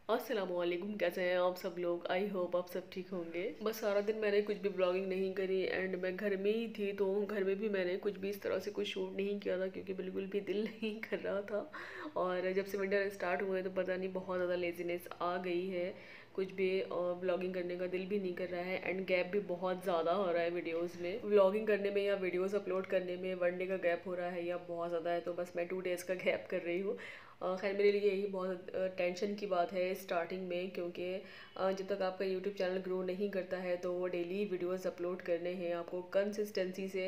अस्सलामुअलैकुम, कैसे हैं आप सब लोग। आई होप आप सब ठीक होंगे। बस सारा दिन मैंने कुछ भी ब्लॉगिंग नहीं करी एंड मैं घर में ही थी, तो घर में भी मैंने कुछ भी इस तरह से कुछ शूट नहीं किया था क्योंकि बिल्कुल भी दिल नहीं कर रहा था। और जब से विंटर स्टार्ट हुए तो पता नहीं बहुत ज़्यादा लेजीनेस आ गई है, कुछ भी व्लॉगिंग करने का दिल भी नहीं कर रहा है एंड गैप भी बहुत ज़्यादा हो रहा है वीडियोस में। व्लॉगिंग करने में या वीडियोस अपलोड करने में 1 डे का गैप हो रहा है या बहुत ज़्यादा है, तो बस मैं 2 डेज़ का गैप कर रही हूँ। खैर मेरे लिए यही बहुत टेंशन की बात है स्टार्टिंग में, क्योंकि जब तक आपका यूट्यूब चैनल ग्रो नहीं करता है तो डेली वीडियोस अपलोड करने हैं, आपको कंसिस्टेंसी से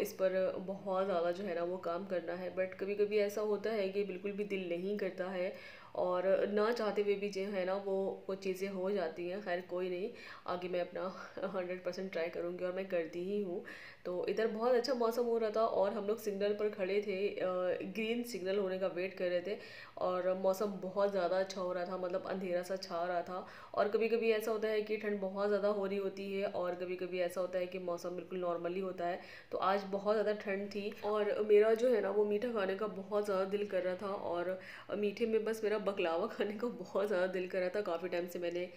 इस पर बहुत ज़्यादा जो है ना वो काम करना है। बट कभी कभी ऐसा होता है कि बिल्कुल भी दिल नहीं करता है और ना चाहते हुए भी जो है ना वो कुछ चीज़ें हो जाती हैं। खैर कोई नहीं, आगे मैं अपना 100% ट्राई करूँगी और मैं करती ही हूँ। तो इधर बहुत अच्छा मौसम हो रहा था और हम लोग सिग्नल पर खड़े थे, ग्रीन सिग्नल होने का वेट कर रहे थे और मौसम बहुत ज़्यादा अच्छा हो रहा था, मतलब अंधेरा सा छा रहा था। और कभी कभी ऐसा होता है कि ठंड बहुत ज़्यादा हो रही होती है और कभी कभी ऐसा होता है कि मौसम बिल्कुल नॉर्मली होता है। तो आज बहुत ज़्यादा ठंड थी और मेरा जो है ना वो मीठा खाने का बहुत ज़्यादा दिल कर रहा था। और मीठे में बस मेरा बकलावा खाने का बहुत ज़्यादा दिल कर रहा था। काफ़ी टाइम से मैंने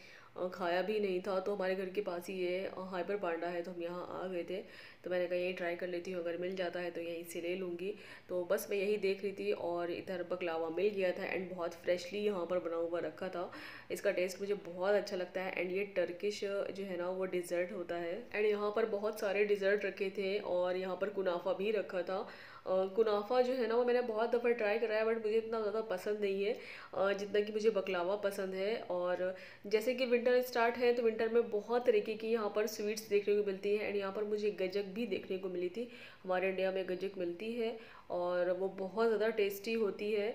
खाया भी नहीं था। तो हमारे घर के पास ही ये हाइपर पांडा है, तो हम यहाँ आ गए थे, तो मैंने कहा यही ट्राई कर लेती हूँ, अगर मिल जाता है तो यहीं से ले लूँगी। तो बस मैं यही देख रही थी और इधर बकलावा मिल गया था एंड बहुत फ्रेशली यहाँ पर बना हुआ रखा था। इसका टेस्ट मुझे बहुत अच्छा लगता है एंड ये टर्किश जो है ना वो डिज़र्ट होता है। एंड यहाँ पर बहुत सारे डिज़र्ट रखे थे और यहाँ पर कुनाफा भी रखा था। कुनाफा जो है ना वो मैंने बहुत दफ़ा ट्राई करा है बट मुझे इतना ज़्यादा पसंद नहीं है जितना कि मुझे बकलावा पसंद है। और जैसे कि विंटर स्टार्ट है तो विंटर में बहुत तरीके की यहाँ पर स्वीट्स देखने को मिलती है एंड यहाँ पर मुझे गजक भी देखने को मिली थी। हमारे इंडिया में गजक मिलती है और वो बहुत ज़्यादा टेस्टी होती है।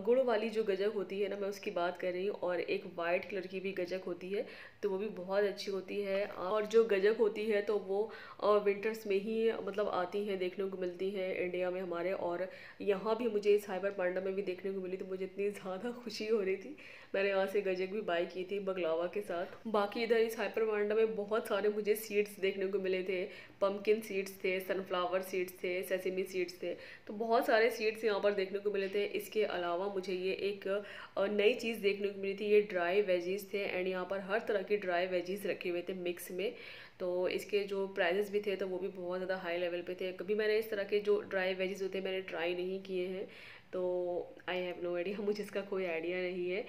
गुड़ वाली जो गजक होती है ना, मैं उसकी बात कर रही हूँ। और एक वाइट कलर की भी गजक होती है, तो वो भी बहुत अच्छी होती है। और जो गजक होती है तो वो विंटर्स में ही मतलब आती हैं, देखने को मिलती हैं इंडिया में हमारे। और यहाँ भी मुझे इस हाइपर पांडा में भी देखने को मिली, तो मुझे इतनी ज़्यादा खुशी हो रही थी। मैंने यहाँ से गजक भी बाई की थी बगलावा के साथ। बाकी इधर इस हाइपर पांडा में बहुत सारे मुझे सीड्स देखने को मिले थे। पम्पकिन सीड्स थे, सनफ्लावर सीड्स थे, सेसमी सीड्स थे, तो बहुत सारे सीड्स यहाँ पर देखने को मिले थे। इसके अलावा मुझे ये एक नई चीज़ देखने को मिली थी, ये ड्राई वेजीज थे एंड यहाँ पर हर तरह के ड्राई वेजीज रखे हुए थे मिक्स में। तो इसके जो प्राइजेस भी थे तो वो भी बहुत ज़्यादा हाई लेवल पे थे। कभी मैंने इस तरह के जो ड्राई वेजीज होते हैं मैंने ट्राई नहीं किए हैं, तो आई हैव नो आइडिया, मुझे इसका कोई आइडिया नहीं है।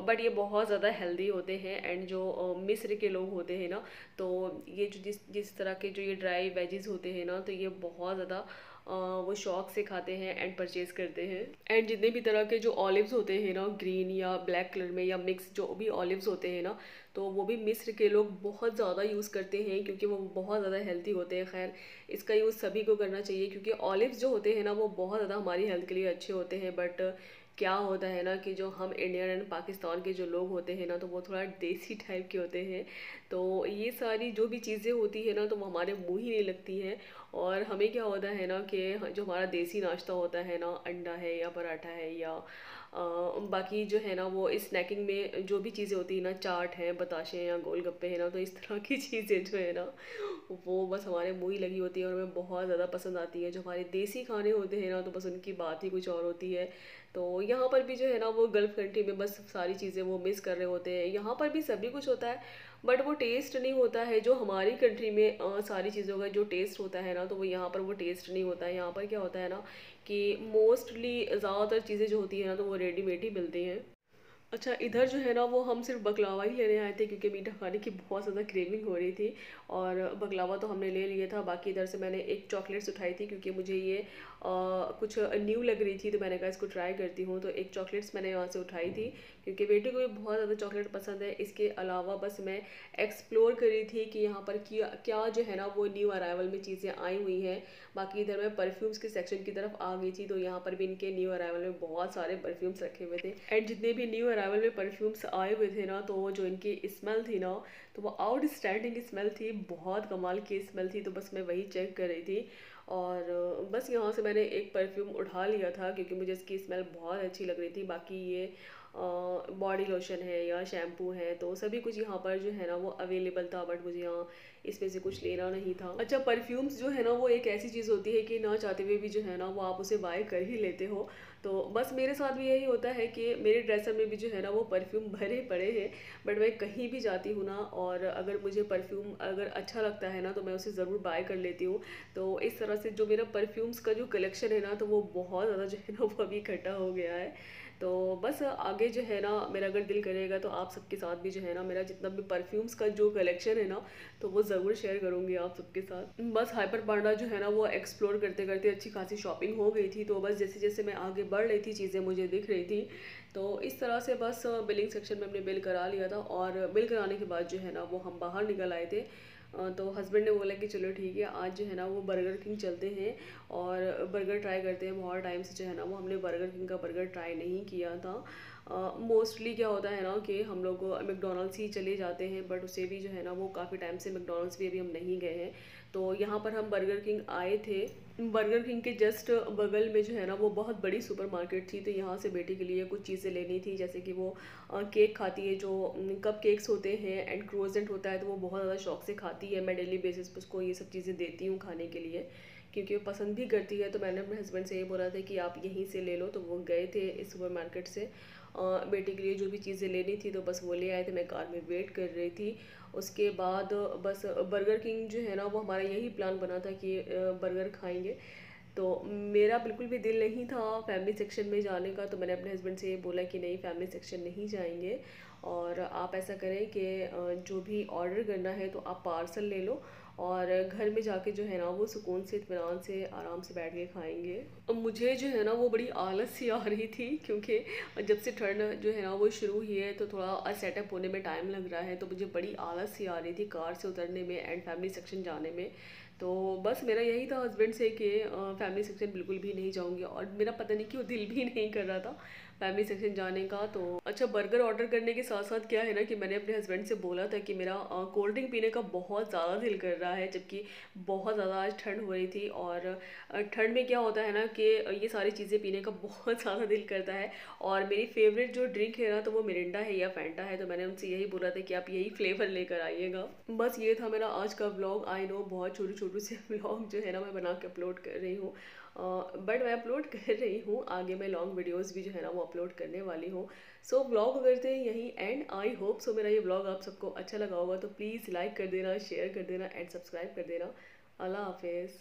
बट ये बहुत ज़्यादा हेल्दी होते हैं एंड जो मिस्र के लोग होते हैं ना, तो ये जो जिस जिस तरह के जो ये ड्राई वेजीज होते हैं ना, तो ये बहुत ज़्यादा वो शौक से खाते हैं एंड परचेज करते हैं। एंड जितने भी तरह के जो ऑलिव्स होते हैं ना, ग्रीन या ब्लैक कलर में या मिक्स जो भी ऑलिव्स होते हैं ना, तो वो भी मिस्र के लोग बहुत ज़्यादा यूज़ करते हैं क्योंकि वो बहुत ज़्यादा हेल्दी होते हैं। खैर इसका यूज़ सभी को करना चाहिए क्योंकि ऑलिव्स जो होते हैं ना वो बहुत ज़्यादा हमारी हेल्थ के लिए अच्छे होते हैं। बट क्या होता है ना कि जो हम इंडियन एंड पाकिस्तान के जो लोग होते हैं ना, तो वो थोड़ा देसी टाइप के होते हैं। तो ये सारी जो भी चीज़ें होती है ना तो वो हमारे मुँह ही नहीं लगती हैं। और हमें क्या होता है ना कि जो हमारा देसी नाश्ता होता है ना, अंडा है या पराठा है या बाकी जो है ना वो स्नैकिंग में जो भी चीज़ें होती है ना, चाट है, बताशे हैं या गोलगप्पे हैं ना, तो इस तरह की चीज़ें जो है ना वो बस हमारे मुँह ही लगी होती है और हमें बहुत ज़्यादा पसंद आती है। जो हमारे देसी खाने होते हैं ना तो बस उनकी बात ही कुछ और होती है। तो यहाँ पर भी जो है ना वो गल्फ़ कंट्री में बस सारी चीज़ें वो मिस कर रहे होते हैं। यहाँ पर भी सभी कुछ होता है बट वो टेस्ट नहीं होता है जो हमारी कंट्री में सारी चीज़ों का जो टेस्ट होता है ना, तो वो यहाँ पर वो टेस्ट नहीं होता है। यहाँ पर क्या होता है ना कि मोस्टली ज़्यादातर चीज़ें जो होती है ना तो वो रेडीमेड ही मिलती हैं। अच्छा, इधर जो है ना वो हम सिर्फ बकलावा ही लेने आए थे क्योंकि मीठा खाने की बहुत ज़्यादा क्रेविंग हो रही थी और बकलावा तो हमने ले लिया था। बाकी इधर से मैंने एक चॉकलेट्स उठाई थी क्योंकि मुझे ये कुछ न्यू लग रही थी, तो मैंने कहा इसको ट्राई करती हूँ। तो एक चॉकलेट्स मैंने यहाँ से उठाई थी क्योंकि बेटे को भी बहुत ज़्यादा चॉकलेट पसंद है। इसके अलावा बस मैं एक्सप्लोर कर रही थी कि यहाँ पर क्या क्या जो है ना वो न्यू अराइवल में चीज़ें आई हुई हैं। बाकी इधर मैं परफ्यूम्स के सेक्शन की तरफ आ गई थी, तो यहाँ पर भी इनके न्यू अराइवल में बहुत सारे परफ्यूम्स रखे हुए थे एंड जितने भी न्यू अराइवल में परफ्यूम्स आए हुए थे ना, तो वो जो इनकी स्मेल थी ना तो वो आउटस्टैंडिंग स्मेल थी, बहुत कमाल की स्मेल थी। तो बस मैं वही चेक कर रही थी और बस यहाँ से मैंने एक परफ्यूम उठा लिया था क्योंकि मुझे इसकी स्मेल बहुत अच्छी लग रही थी। बाकी ये बॉडी लोशन है या शैम्पू है, तो सभी कुछ यहाँ पर जो है ना वो अवेलेबल था, बट मुझे यहाँ इसमें से कुछ लेना नहीं था। अच्छा, परफ्यूम्स जो है ना वो एक ऐसी चीज़ होती है कि ना चाहते हुए भी जो है ना वो आप उसे बाय कर ही लेते हो। तो बस मेरे साथ भी यही होता है कि मेरे ड्रेसर में भी जो है ना वो परफ्यूम भरे पड़े हैं, बट मैं कहीं भी जाती हूँ ना, और अगर मुझे परफ्यूम अगर अच्छा लगता है ना तो मैं उसे ज़रूर बाय कर लेती हूँ। तो इस तरह से जो मेरा परफ्यूम्स का जो कलेक्शन है ना, तो वो बहुत ज़्यादा जो है ना वो अभी इकट्ठा हो गया है। तो बस आगे जो है ना मेरा अगर दिल करेगा तो आप सबके साथ भी जो है ना मेरा जितना भी परफ्यूम्स का जो कलेक्शन है ना, तो वो ज़रूर शेयर करूँगी आप सबके साथ। बस हाइपर पांडा जो है ना वो एक्सप्लोर करते करते अच्छी खासी शॉपिंग हो गई थी। तो बस जैसे जैसे मैं आगे बढ़ रही थी चीज़ें मुझे दिख रही थी, तो इस तरह से बस बिलिंग सेक्शन में हमने बिल करा लिया था, और बिल कराने के बाद जो है ना वो हम बाहर निकल आए थे। तो हस्बैंड ने बोला कि चलो ठीक है, आज जो है ना वो बर्गर किंग चलते हैं और बर्गर ट्राई करते हैं। बहुत टाइम से जो है ना वो हमने बर्गर किंग का बर्गर ट्राई नहीं किया था। मोस्टली क्या होता है ना कि हम लोग मैकडोनल्ड्स ही चले जाते हैं, बट उसे भी जो है ना वो काफ़ी टाइम से मैकडोनल्ड्स भी अभी हम नहीं गए हैं। तो यहाँ पर हम बर्गर किंग आए थे। बर्गर किंग के जस्ट बगल में जो है ना वो बहुत बड़ी सुपरमार्केट थी, तो यहाँ से बेटी के लिए कुछ चीज़ें लेनी थी, जैसे कि वो केक खाती है, जो कप केक्स होते हैं एंड क्रोजेंट होता है, तो वो बहुत ज़्यादा शौक से खाती है। मैं डेली बेसिस पर उसको ये सब चीज़ें देती हूँ खाने के लिए, क्योंकि वो पसंद भी करती है। तो मैंने अपने हस्बैंड से ये बोला था कि आप यहीं से ले लो, तो वो गए थे इस सुपर मार्केट से बेटी के लिए जो भी चीज़ें लेनी थी, तो बस वो ले आए थे। मैं कार में वेट कर रही थी। उसके बाद बस बर्गर किंग जो है ना वो हमारा यही प्लान बना था कि बर्गर खाएंगे। तो मेरा बिल्कुल भी दिल नहीं था फैमिली सेक्शन में जाने का, तो मैंने अपने हस्बैंड से ये बोला कि नहीं, फैमिली सेक्शन नहीं जाएंगे, और आप ऐसा करें कि जो भी ऑर्डर करना है तो आप पार्सल ले लो, और घर में जाके जो है ना वो सुकून से इत्मीनान से आराम से बैठ के खाएंगे। अब मुझे जो है ना वो बड़ी आलस सी आ रही थी, क्योंकि जब से ठंड जो है ना वो शुरू हुई है तो थोड़ा सेटअप होने में टाइम लग रहा है, तो मुझे बड़ी आलस सी आ रही थी कार से उतरने में एंड फैमिली सेक्शन जाने में। तो बस मेरा यही था हस्बैंड से कि फैमिली सेक्शन बिल्कुल भी नहीं जाऊंगी, और मेरा पता नहीं क्यों दिल भी नहीं कर रहा था फैमिली सेक्शन जाने का। तो अच्छा, बर्गर ऑर्डर करने के साथ साथ क्या है ना कि मैंने अपने हस्बैंड से बोला था कि मेरा कोल्ड ड्रिंक पीने का बहुत ज़्यादा दिल कर रहा है, जबकि बहुत ज़्यादा आज ठंड हो रही थी, और ठंड में क्या होता है ना कि ये सारी चीज़ें पीने का बहुत ज़्यादा दिल करता है। और मेरी फेवरेट जो ड्रिंक है ना तो वो मिरिंडा है या फैंटा है, तो मैंने उनसे यही बोला था कि आप यही फ्लेवर लेकर आइएगा। बस ये था मेरा आज का व्लॉग। आई नो बहुत छोटे छोटे से व्लॉग जो है ना मैं बना के अपलोड कर रही हूँ, बट मैं अपलोड कर रही हूँ, आगे मैं लॉन्ग वीडियोस भी जो है ना वो अपलोड करने वाली हूँ। सो व्लॉग करते हैं यहीं एंड। आई होप सो मेरा ये व्लॉग आप सबको अच्छा लगा होगा, तो प्लीज़ लाइक कर देना, शेयर कर देना एंड सब्सक्राइब कर देना। अल्लाह हाफिज़।